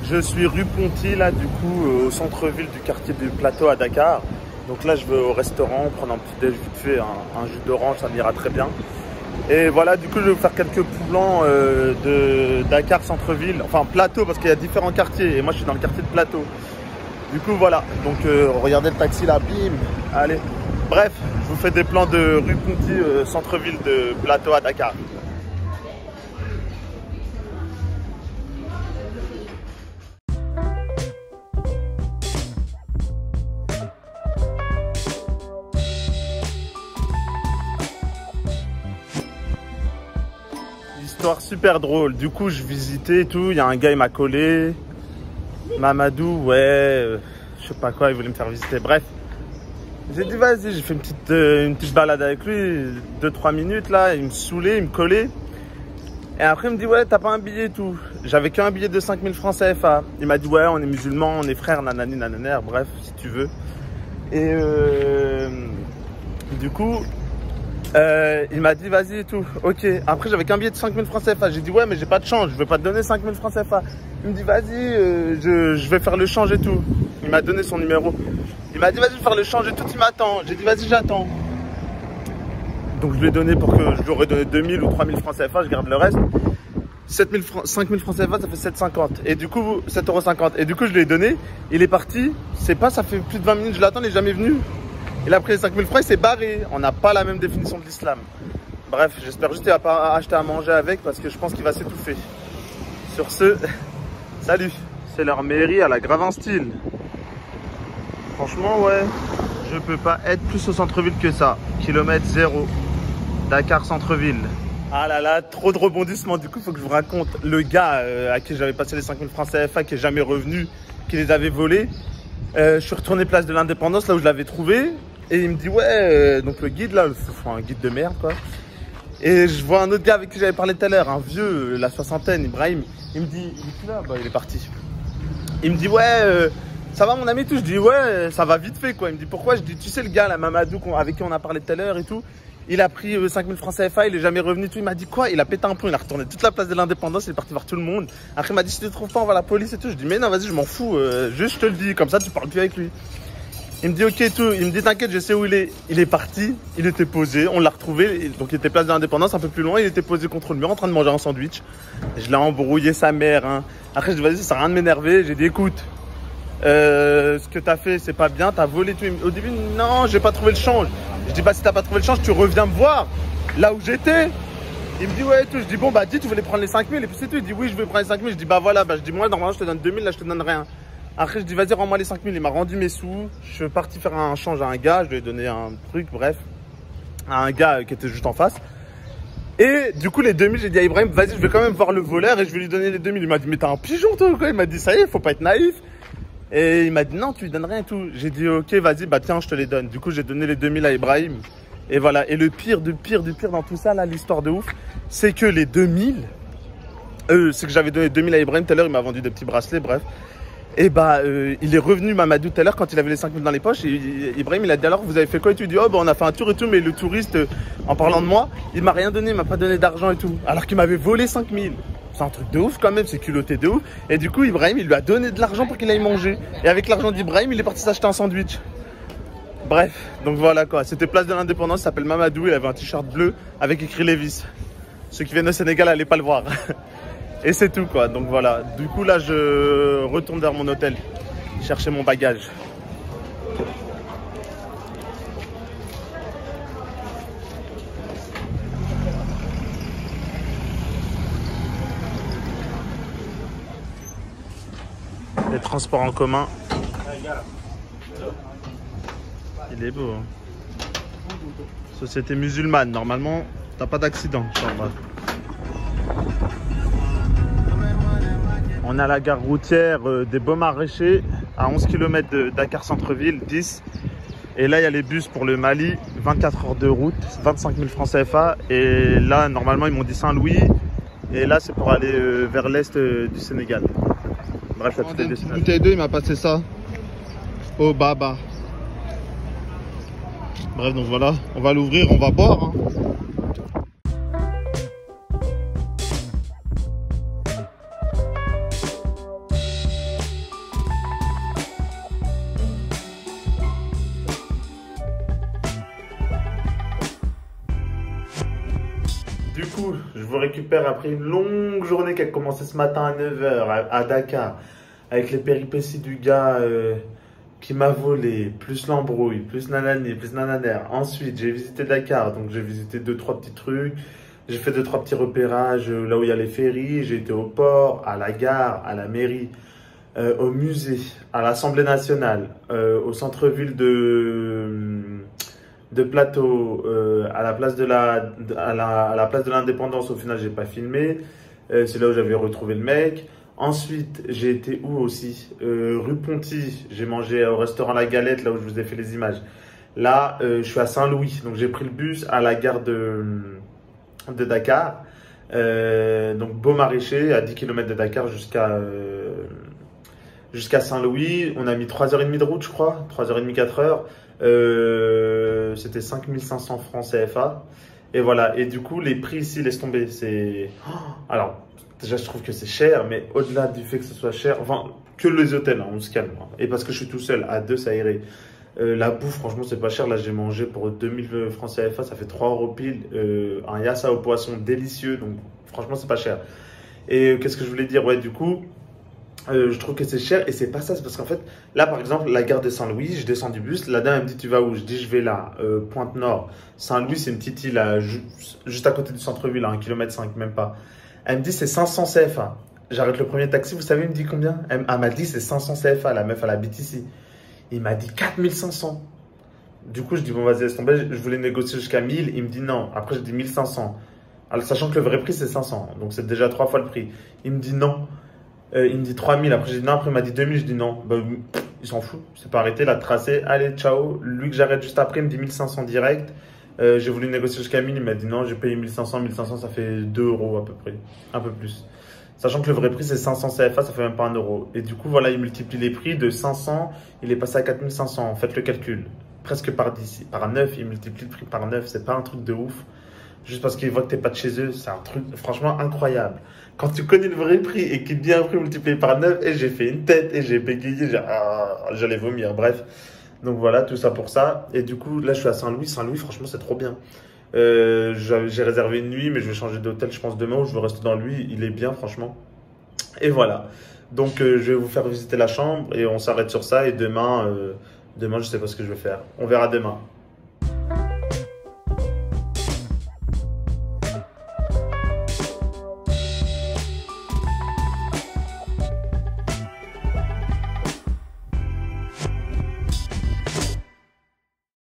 Je suis rue Ponty, là, du coup, au centre-ville du quartier du Plateau à Dakar. Donc là, je vais au restaurant prendre un petit déj vite fait, un jus d'orange, ça m'ira très bien. Et voilà, du coup, je vais vous faire quelques plans de Dakar centre-ville, enfin Plateau, parce qu'il y a différents quartiers. Et moi, je suis dans le quartier de Plateau. Du coup, voilà. Donc, regardez le taxi là, bim. Allez. Bref, je vous fais des plans de rue Ponty, centre-ville de Plateau à Dakar. Histoire super drôle. Du coup, je visitais et tout. Il y a un gars, il m'a collé. Mamadou, ouais, je sais pas quoi, il voulait me faire visiter. Bref, j'ai dit vas-y, j'ai fait une petite balade avec lui, 2-3 minutes là. Il me saoulait, il me collait. Et après, il me dit ouais, t'as pas un billet et tout. J'avais qu'un billet de 5000 francs CFA. Il m'a dit ouais, on est musulmans, on est frères, nanani, nananer, bref, si tu veux. Et du coup, il m'a dit vas-y et tout, ok. Après j'avais qu'un billet de 5000 francs CFA. J'ai dit ouais mais j'ai pas de change, je vais pas te donner 5000 francs CFA. Il me dit vas-y, je vais faire le change et tout. Il m'a donné son numéro. Il m'a dit vas-y, je vais faire le change et tout, il m'attend. J'ai dit vas-y, j'attends. Donc je lui ai donné pour que je lui aurais donné 2000 ou 3000 francs CFA, je garde le reste. 5000 francs CFA, ça fait 7,50. Et du coup, 7,50 €. Et du coup, je lui ai donné. Il est parti. C'est pas, ça fait plus de 20 minutes, je l'attends, il n'est jamais venu. Il a pris les 5000 francs, il s'est barré. On n'a pas la même définition de l'islam. Bref, j'espère juste qu'il va pas acheter à manger avec parce que je pense qu'il va s'étouffer. Sur ce, salut. C'est leur mairie, elle a grave un style. Franchement, ouais, je peux pas être plus au centre-ville que ça. Kilomètre 0. Dakar centre-ville. Ah là là, trop de rebondissements. Du coup, il faut que je vous raconte le gars à qui j'avais passé les 5000 francs CFA, qui est jamais revenu, qui les avait volés. Je suis retourné place de l'Indépendance, là où je l'avais trouvé. Et il me dit, ouais, donc le guide là, un guide de merde quoi. Et je vois un autre gars avec qui j'avais parlé tout à l'heure, un vieux, la soixantaine, Ibrahim. Il me dit, il est là, bah il est parti. Il me dit, ouais, ça va mon ami et tout. Je dis, ouais, ça va vite fait quoi. Il me dit, pourquoi? Je dis, tu sais le gars là, Mamadou, avec qui on a parlé tout à l'heure et tout. Il a pris 5000 francs CFA, il est jamais revenu tout. Il m'a dit quoi? Il a pété un plomb, il a retourné toute la place de l'Indépendance, il est parti voir tout le monde. Après il m'a dit, si tu ne trouves pas, on va à la police et tout. Je dis, mais non, vas-y, je m'en fous, juste je te le dis, comme ça tu parles plus avec lui. Il me dit ok et tout, il me dit t'inquiète, je sais où il est. Il est parti, il était posé, on l'a retrouvé, donc il était place de l'Indépendance, un peu plus loin, il était posé contre le mur en train de manger un sandwich. Je l'ai embrouillé sa mère. Hein. Après je dis vas-y, ça sert à rien de m'énerver. J'ai dit écoute, ce que t'as fait c'est pas bien, t'as volé tout. Au début non, j'ai pas trouvé le change. Je dis bah si t'as pas trouvé le change, tu reviens me voir là où j'étais. Il me dit ouais et tout, je dis bon bah dis tu voulais prendre les 5000 et puis c'est tout. Il dit oui je veux prendre les 5000, je dis bah voilà, bah je dis moi normalement je te donne 2000, là je te donne rien. Après, je dis, vas-y, rends-moi les 5000. Il m'a rendu mes sous. Je suis parti faire un change à un gars. Je lui ai donné un truc, bref, à un gars qui était juste en face. Et du coup, les 2000, j'ai dit à Ibrahim, vas-y, je vais quand même voir le voleur et je vais lui donner les 2000. Il m'a dit, mais t'es un pigeon, toi, quoi. Il m'a dit, ça y est, faut pas être naïf. Et il m'a dit, non, tu lui donnes rien et tout. J'ai dit, ok, vas-y, bah tiens, je te les donne. Du coup, j'ai donné les 2000 à Ibrahim. Et voilà. Et le pire du pire dans tout ça, là, l'histoire de ouf, c'est que les 2000, c'est que j'avais donné 2000 à Ibrahim tout à l'heure. Il m'a vendu des petits bracelets, bref. Et bah, il est revenu Mamadou tout à l'heure quand il avait les 5000 dans les poches. Et Ibrahim, il a dit alors, vous avez fait quoi et tout? Il dit, oh, bah, on a fait un tour et tout, mais le touriste, en parlant de moi, il m'a rien donné, il m'a pas donné d'argent et tout. Alors qu'il m'avait volé 5000. C'est un truc de ouf quand même, c'est culotté de ouf. Et du coup, Ibrahim, il lui a donné de l'argent pour qu'il aille manger. Et avec l'argent d'Ibrahim, il est parti s'acheter un sandwich. Bref, donc voilà quoi. C'était place de l'Indépendance, il s'appelle Mamadou, il avait un t-shirt bleu avec écrit Lévis. Ceux qui viennent au Sénégal, allez pas le voir. Et c'est tout quoi, donc voilà. Du coup là je retourne vers mon hôtel, chercher mon bagage. Les transports en commun. Il est beau. Hein. Société musulmane, normalement t'as pas d'accident. On a la gare routière des Baux Maraîchers à 11 km de Dakar centre-ville, 10. Et là, il y a les bus pour le Mali, 24 heures de route, 25 000 francs CFA. Et là, normalement, ils m'ont dit Saint-Louis. Et là, c'est pour aller vers l'est du Sénégal. Bref, la petite destination. Bouteille 2, il m'a passé ça au Baba. Bref, donc voilà, on va l'ouvrir, on va boire. Hein. coup, je vous récupère après une longue journée qui a commencé ce matin à 9 h à Dakar, avec les péripéties du gars qui m'a volé, plus l'embrouille, plus nanani, plus nananer. Ensuite, j'ai visité Dakar, donc j'ai visité 2-3 petits trucs. J'ai fait 2-3 petits repérages là où il y a les ferries. J'ai été au port, à la gare, à la mairie, au musée, à l'Assemblée nationale, au centre-ville de Plateau, à la place de à la place de l'Indépendance. Au final, j'ai pas filmé. C'est là où j'avais retrouvé le mec. Ensuite, j'ai été où aussi? Rue Ponty. J'ai mangé au restaurant La Galette, là où je vous ai fait les images. Là, je suis à Saint-Louis. Donc, j'ai pris le bus à la gare de Dakar. Donc, Beau-Maraîcher, à 10 km de Dakar jusqu'à Saint-Louis. On a mis 3h30 de route, je crois. 3h30, 4h. C'était 5500 francs CFA. Et voilà. Et du coup, les prix ici, laisse tomber. C'est. Alors, déjà, je trouve que c'est cher, mais au-delà du fait que ce soit cher, enfin, que les hôtels, hein, on se calme. Hein. Et parce que je suis tout seul, à deux, ça irait. La bouffe, franchement, c'est pas cher. Là, j'ai mangé pour 2000 francs CFA, ça fait 3 € pile. Un yassa au poisson délicieux, donc franchement, c'est pas cher. Et qu'est-ce que je voulais dire? Ouais, du coup, je trouve que c'est cher et c'est pas ça. C'est parce qu'en fait, là, par exemple, la gare de Saint-Louis, je descends du bus. La dame, elle me dit, tu vas où? Je dis, je vais là, Pointe-Nord. Saint-Louis, c'est une petite île juste à côté du centre-ville, à 1,5 km, même pas. Elle me dit, c'est 500 CFA. J'arrête le premier taxi, vous savez, il me dit combien? Elle m'a dit, c'est 500 CFA. La meuf, elle habite ici. Il m'a dit 4500. Du coup, je dis, bon, vas-y, laisse tomber. Je voulais négocier jusqu'à 1000. Il me dit non. Après, je dis 1500. Alors, sachant que le vrai prix, c'est 500. Donc, c'est déjà 3 fois le prix. Il me dit non. Il me dit 3000. Après, j'ai dit non. Après, il m'a dit 2000. Je dis non. Bah, il s'en fout. C'est pas arrêté. Il a tracé. Allez, ciao. Lui que j'arrête juste après, il me dit 1500 direct. J'ai voulu négocier jusqu'à 1000. Il m'a dit non. J'ai payé 1500. 1500, ça fait 2 € à peu près. Un peu plus. Sachant que le vrai prix, c'est 500 CFA, ça fait même pas 1 €. Et du coup, voilà, il multiplie les prix de 500, il est passé à 4500. Faites le calcul. Presque par 10, par 9, il multiplie le prix par 9. C'est pas un truc de ouf. Juste parce qu'il voit que t'es pas de chez eux, c'est un truc franchement incroyable. Quand tu connais le vrai prix et qu'il te dit un prix multiplié par 9, et j'ai fait une tête, et j'ai bégayé, j'allais vomir, bref. Donc voilà, tout ça pour ça. Et du coup, là, je suis à Saint-Louis. Saint-Louis, franchement, c'est trop bien. J'ai réservé une nuit, mais je vais changer d'hôtel, je pense, demain, ou je vais rester dans lui. Il est bien, franchement. Et voilà. Donc, je vais vous faire visiter la chambre et on s'arrête sur ça. Et demain, je sais pas ce que je vais faire. On verra demain.